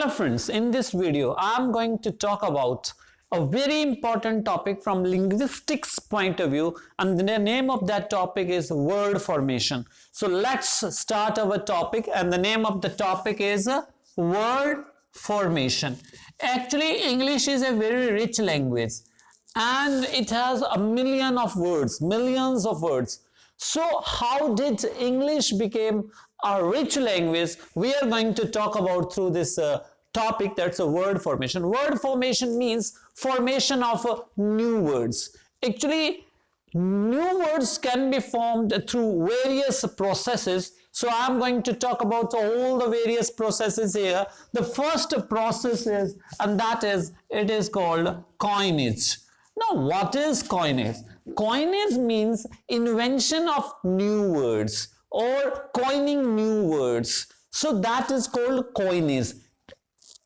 Dear friends, in this video, I am going to talk about a very important topic from linguistics point of view, and the name of that topic is word formation. So let's start our topic, and the name of the topic is word formation. Actually, English is a very rich language and it has a million of words, millions of words. So how did English become a rich language? We are going to talk about through this topic, that's a word formation. Word formation means formation of new words. Actually, new words can be formed through various processes. So I am going to talk about all the various processes here. The first process is, and that is, it is called coinage. Now, what is coinage? Coinage means invention of new words or coining new words. So that is called coinage.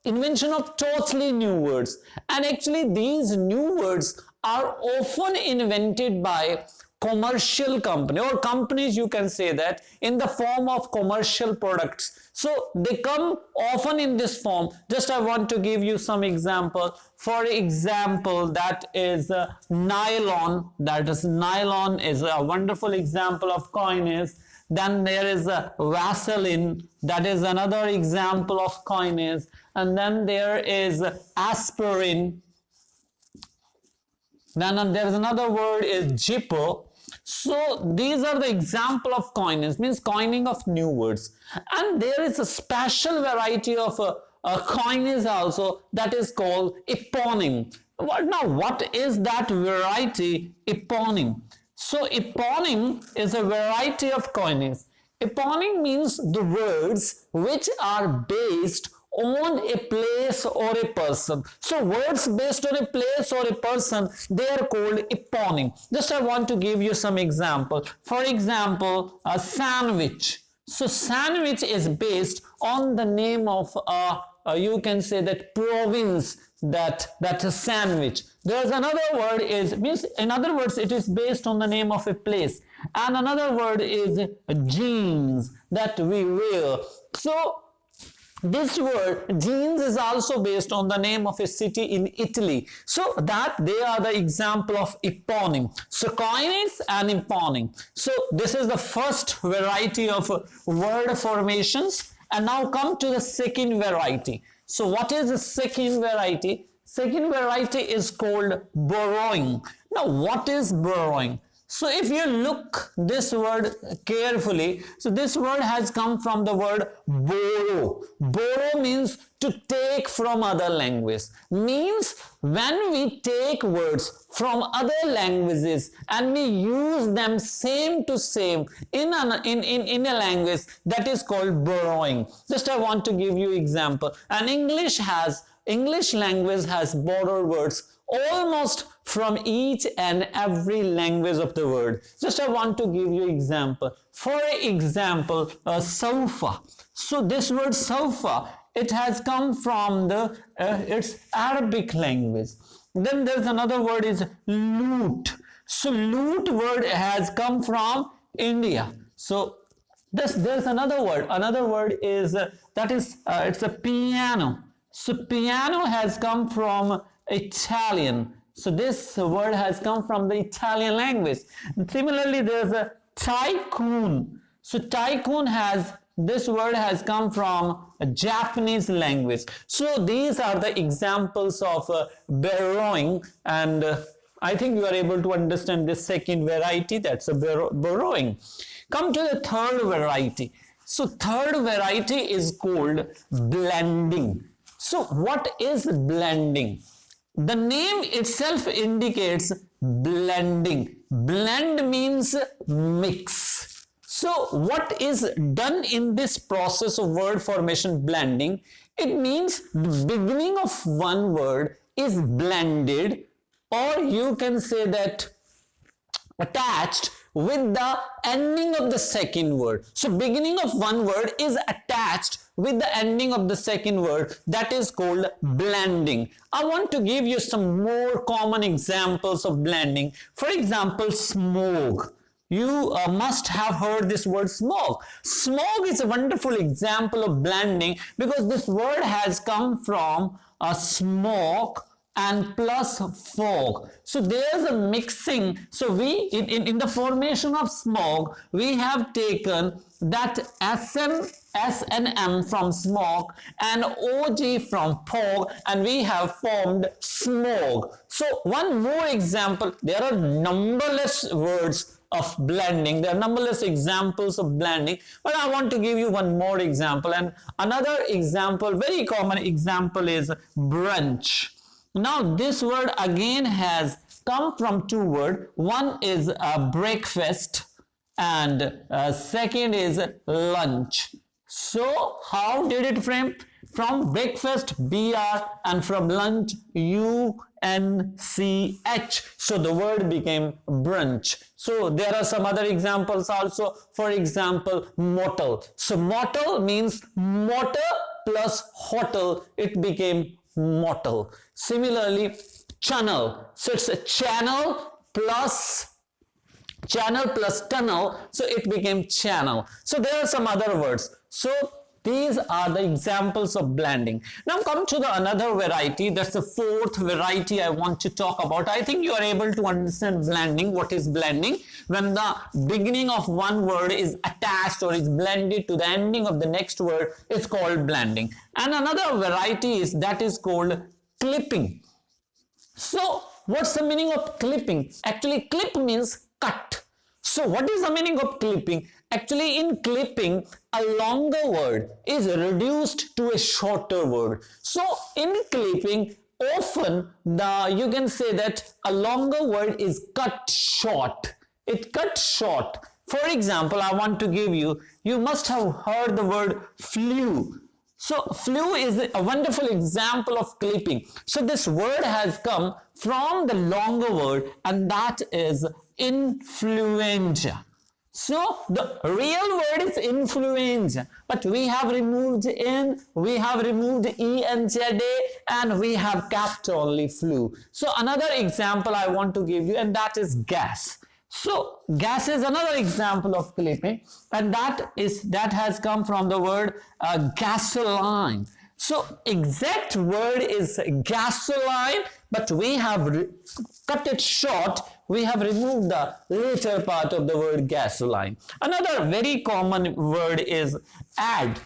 Invention of totally new words. And actually these new words are often invented by commercial company or companies, you can say that, in the form of commercial products. So they come often in this form. Just I want to give you some example. For example, that is nylon. That is nylon is a wonderful example of coinage. Then there is a Vaseline. That is another example of coinage. And then there is aspirin. Then there is another word is jippo. So these are the example of coinage, means coining of new words. And there is a special variety of coinage also, that is called eponym. Now what is that variety? Eponym. So eponym is a variety of coinage. Eponym means the words which are based on a place or a person. So words based on a place or a person, they are called eponym. Just I want to give you some example. For example, a sandwich. So sandwich is based on the name of you can say that province, that a sandwich. There's another word is, means in other words, it is based on the name of a place. And another word is jeans, that we wear. So this word jeans is also based on the name of a city in Italy. So that they are the example of eponym. So coinage and eponym. So this is the first variety of word formations. And now come to the second variety. So what is the second variety? Second variety is called borrowing. Now what is borrowing? So if you look this word carefully, so this word has come from the word borrow. Borrow means to take from other language. Means when we take words from other languages and we use them same to same in a language, that is called borrowing. Just I want to give you example. And English language has borrowed words almost from each and every language of the world. Just I want to give you example. For example, sofa. So this word sofa, it has come from the its Arabic language. Then there's another word is lute. So lute word has come from India. So there's another word. Another word is it's a piano. So piano has come from Italian. So this word has come from the Italian language. Similarly, there's a tycoon. So tycoon this word has come from a Japanese language. So these are the examples of borrowing, and I think you are able to understand this second variety, that's a borrowing. Come to the third variety. So third variety is called blending. So what is blending? The name itself indicates blending. Blend means mix. So what is done in this process of word formation, blending? It means the beginning of one word is blended, or you can say that attached with the ending of the second word. So beginning of one word is attached with the ending of the second word, that is called blending. I want to give you some more common examples of blending. For example, smoke. you must have heard this word smog. Smog is a wonderful example of blending because this word has come from a smoke and plus fog. So there's a mixing. So we in the formation of smog, we have taken that S and M from smoke and OG from fog, and we have formed smog. So one more example. There are numberless words of blending. There are numberless examples of blending, but I want to give you one more example. And another example, very common example, is brunch. Now this word again has come from two words. One is breakfast and second is lunch. So how did it frame? From breakfast BR and from lunch UNCH. So the word became brunch. So there are some other examples also. For example, motel. So motel means motor plus hotel. It became motel. Similarly, channel. So it's a channel plus tunnel, so it became channel. So there are some other words. So these are the examples of blending. Now come to the another variety. That's the fourth variety I want to talk about. I think you are able to understand blending. What is blending? When the beginning of one word is attached or is blended to the ending of the next word, it's called blending. And another variety is that is called clipping. So what's the meaning of clipping? Actually, clip means cut. So what is the meaning of clipping? Actually, in clipping, a longer word is reduced to a shorter word. So in clipping, often you can say that a longer word is cut short. It cut short. For example, I want to give you must have heard the word flu. So flu is a wonderful example of clipping. So this word has come from the longer word, and that is influenza. So the real word is influenza, but we have removed in, we have removed E and Z, and we have kept only flu. So another example I want to give you, and that is gas. So gas is another example of clipping, and that has come from the word gasoline. So exact word is gasoline, but we have cut it short. We have removed the later part of the word gasoline. Another very common word is ad.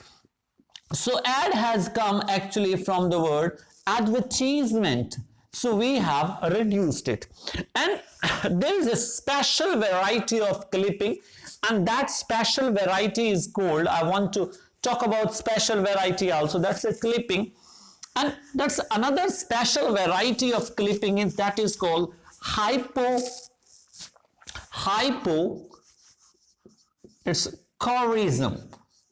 So ad has come actually from the word advertisement. So we have reduced it. And there is a special variety of clipping, and that special variety is called, I want to talk about special variety also, that's a clipping. And that's another special variety of clipping is that is called hypocorism.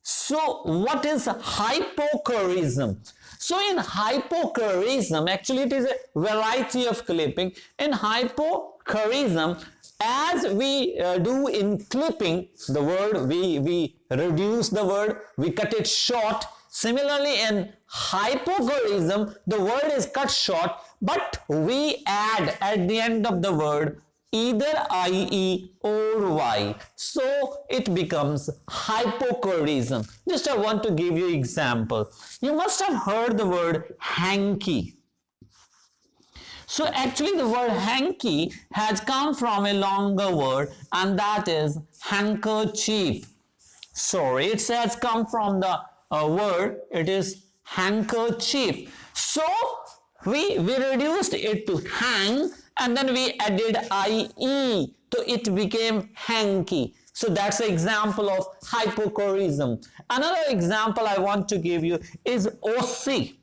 So what is hypocorism? So in hypocorism, actually it is a variety of clipping. In hypocorism, as we do in clipping, the word we reduce the word, we cut it short. Similarly, in hypocorism, the word is cut short, but we add at the end of the word either IE or Y. So it becomes hypocorism. Just I want to give you example. You must have heard the word hanky. So actually the word hanky has come from a longer word, and that is handkerchief. Sorry, it has come from the word, it is handkerchief. So we reduced it to hang, and then we added IE, so it became hanky. So that's an example of hypocorism. Another example I want to give you is OC.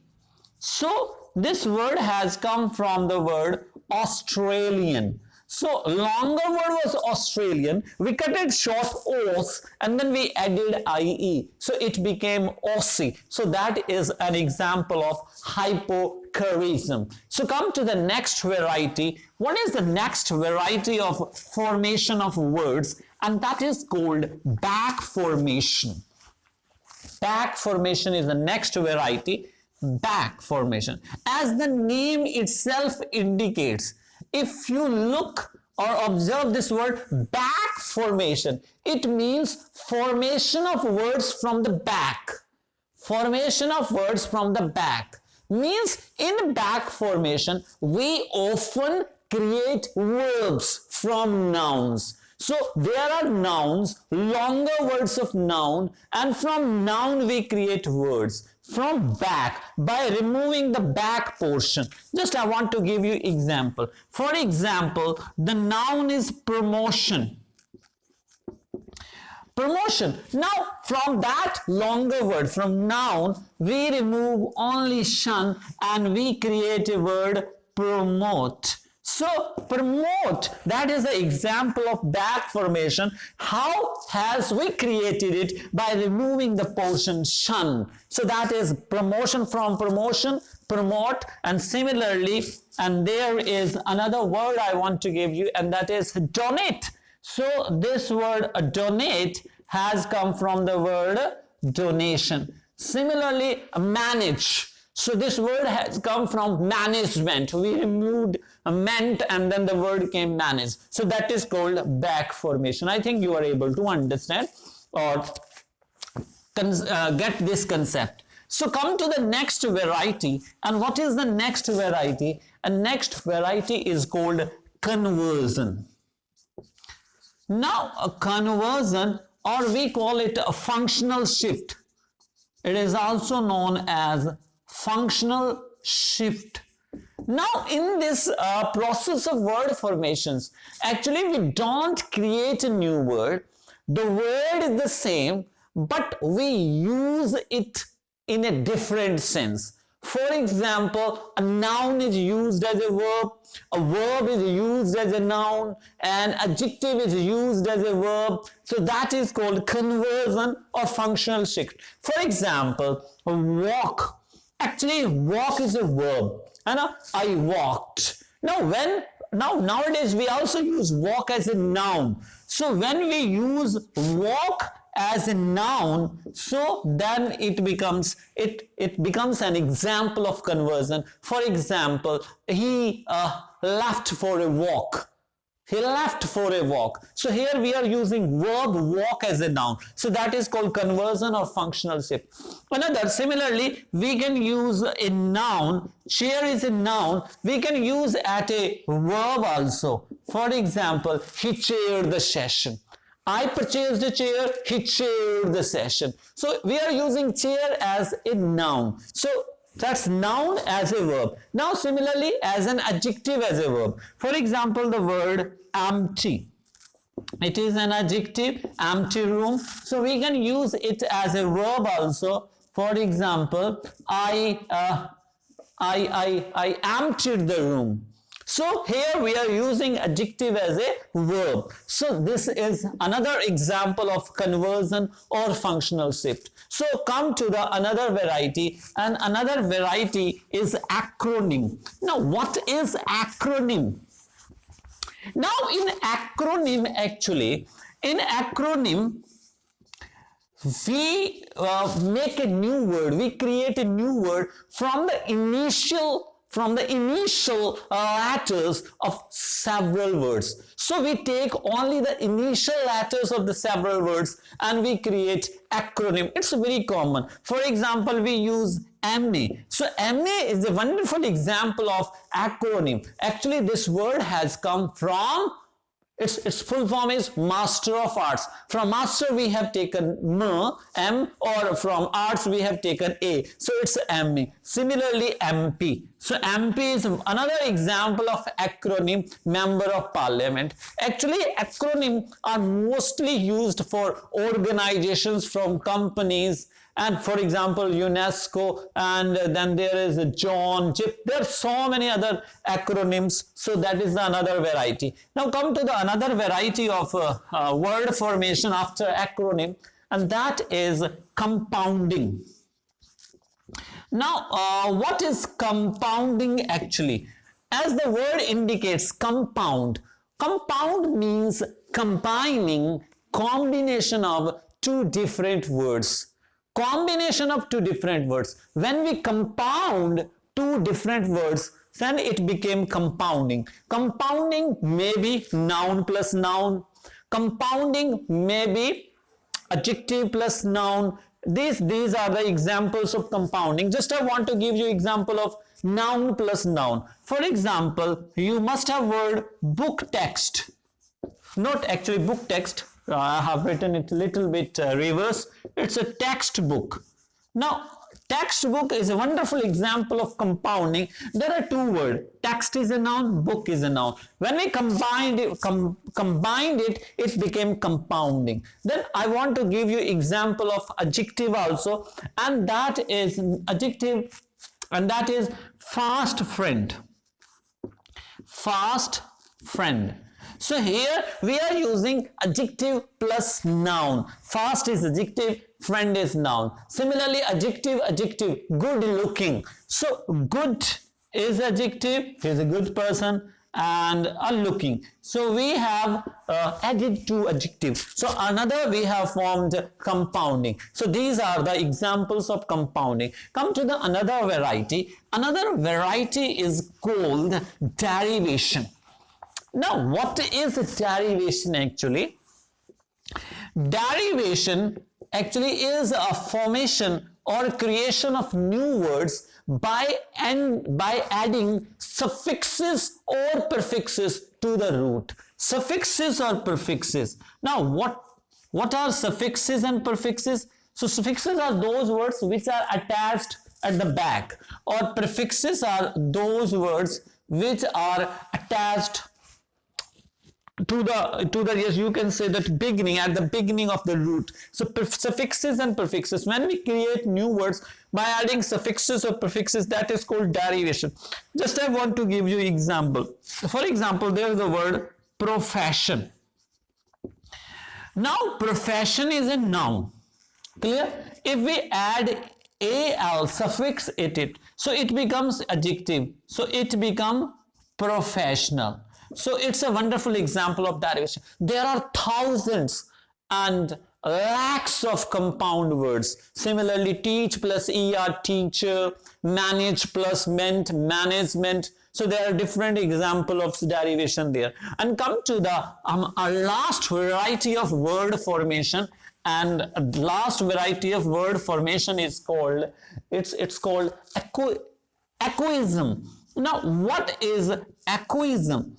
So this word has come from the word Australian. So longer word was Australian, we cut it short Os, and then we added IE, so it became Aussie. So that is an example of hypocorism. So come to the next variety. What is the next variety of formation of words? And that is called backformation. Backformation is the next variety. Backformation, as the name itself indicates, if you look or observe this word back formation. It means formation of words from the back. Formation of words from the back means in back formation we often create verbs from nouns. So there are nouns, longer words of noun, and from noun we create words from back by removing the back portion. Just I want to give you example. For example, the noun is promotion. Promotion. Now from that longer word, from noun, we remove only shun and we create a word promote. So promote, that is the example of back formation. How has we created it? By removing the portion shun. So that is promotion from promotion, promote, and similarly, and there is another word I want to give you, and that is donate. So this word donate has come from the word donation. Similarly, manage. So this word has come from management. We removed meant and then the word came manage. So that is called back formation. I think you are able to understand or get this concept. So come to the next variety. And what is the next variety? And next variety is called conversion. Now a conversion, or we call it a functional shift. It is also known as functional shift. Now in this process of word formations, actually we don't create a new word. The word is the same, but we use it in a different sense. For example, a noun is used as a verb is used as a noun, and adjective is used as a verb. So that is called conversion or functional shift. For example, walk. Actually, walk is a verb. And I walked. Nowadays we also use walk as a noun. So when we use walk as a noun, so then it becomes an example of conversion. For example, he left for a walk. He left for a walk. So here we are using verb walk as a noun. So that is called conversion or functional shift. Another, similarly, we can use a noun. Chair is a noun. We can use at a verb also. For example, he chaired the session. I purchased a chair, he chaired the session. So we are using chair as a noun. So that's noun as a verb. Now similarly, as an adjective as a verb. For example, the word empty. It is an adjective, empty room. So we can use it as a verb also. For example, I emptied the room. So here we are using adjective as a verb. So this is another example of conversion or functional shift. So come to the another variety, and another variety is acronym. Now what is acronym? Now in acronym, actually, in acronym, we make a new word. We create a new word from the initial letters of several words. So we take only the initial letters of the several words and we create acronym. It's very common. For example, we use MA. So MA is a wonderful example of acronym. Actually, this word has come from, its full form is Master of Arts. From Master we have taken M, or from Arts we have taken A. So it's MA. Similarly, MP. So MP is another example of acronym, Member of Parliament. Actually, acronyms are mostly used for organizations, from companies, and for example UNESCO, and then there is a John, Jip. There are so many other acronyms. So that is another variety. Now come to the another variety of word formation after acronym, and that is compounding. Now what is compounding actually? As the word indicates, compound. Compound means combining, combination of two different words. Combination of two different words. When we compound two different words, then it became compounding. Compounding may be noun plus noun. Compounding may be adjective plus noun. These are the examples of compounding. Just I want to give you example of noun plus noun. For example, you must have word book text. Not actually book text. I have written it a little bit reverse. It's a textbook. Now, textbook is a wonderful example of compounding. There are two words. Text is a noun, book is a noun. When we combined it, it became compounding. Then I want to give you example of adjective also, and that is adjective, and that is fast friend. Fast friend. So here we are using adjective plus noun. Fast is adjective, friend is noun. Similarly, adjective, good looking. So good is adjective, he is a good person, and looking. So we have added two adjectives. So another we have formed compounding. So these are the examples of compounding. Come to the another variety. Another variety is called derivation. Now, what is derivation actually? Derivation actually is a formation or creation of new words by adding suffixes or prefixes to the root. Suffixes or prefixes. Now, what are suffixes and prefixes? So, suffixes are those words which are attached at the back, or prefixes are those words which are attached to the yes, you can say that beginning, at the beginning of the root. So suffixes and prefixes, when we create new words by adding suffixes or prefixes, that is called derivation. Just I want to give you example. For example, there is the word profession. Now profession is a noun. Clear? If we add al suffix it, so it becomes adjective, so it becomes professional. So it's a wonderful example of derivation. There are thousands and lakhs of compound words. Similarly, teach plus er, teacher, manage plus ment, management. So there are different examples of derivation there. And come to the last variety of word formation. And last variety of word formation is called, it's called echoism. Now, what is echoism?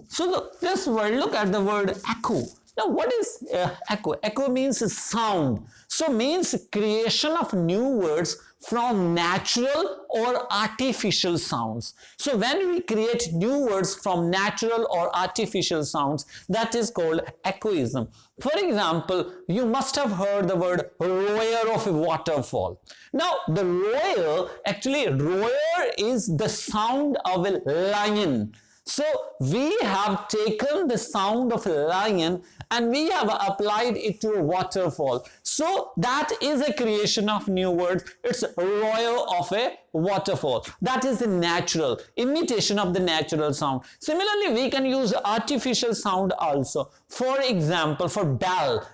So this word, look at the word echo. Now what is echo? Echo means sound. So means creation of new words from natural or artificial sounds. So when we create new words from natural or artificial sounds, that is called echoism. For example, you must have heard the word roar of a waterfall. Now the roar, actually roar is the sound of a lion. So we have taken the sound of a lion and we have applied it to a waterfall. So that is a creation of new words. It's roar of a waterfall. That is the natural imitation of the natural sound. Similarly, we can use artificial sound also. For example, for bell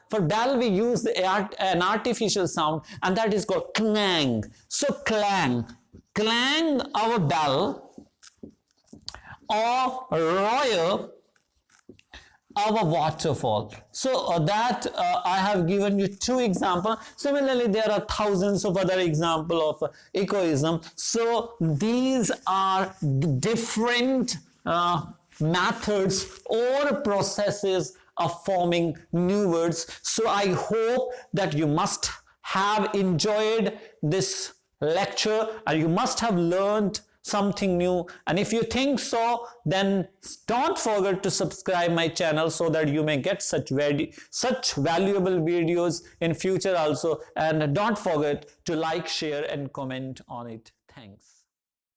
we use an artificial sound, and that is called clang. So clang our bell, or roar of a waterfall. So that I have given you two examples. Similarly, there are thousands of other examples of echoism. So these are different methods or processes of forming new words. So I hope that you must have enjoyed this lecture and you must have learned something new. And if you think so, then don't forget to subscribe my channel so that you may get such valuable videos in future also. And don't forget to like, share and comment on it. Thanks.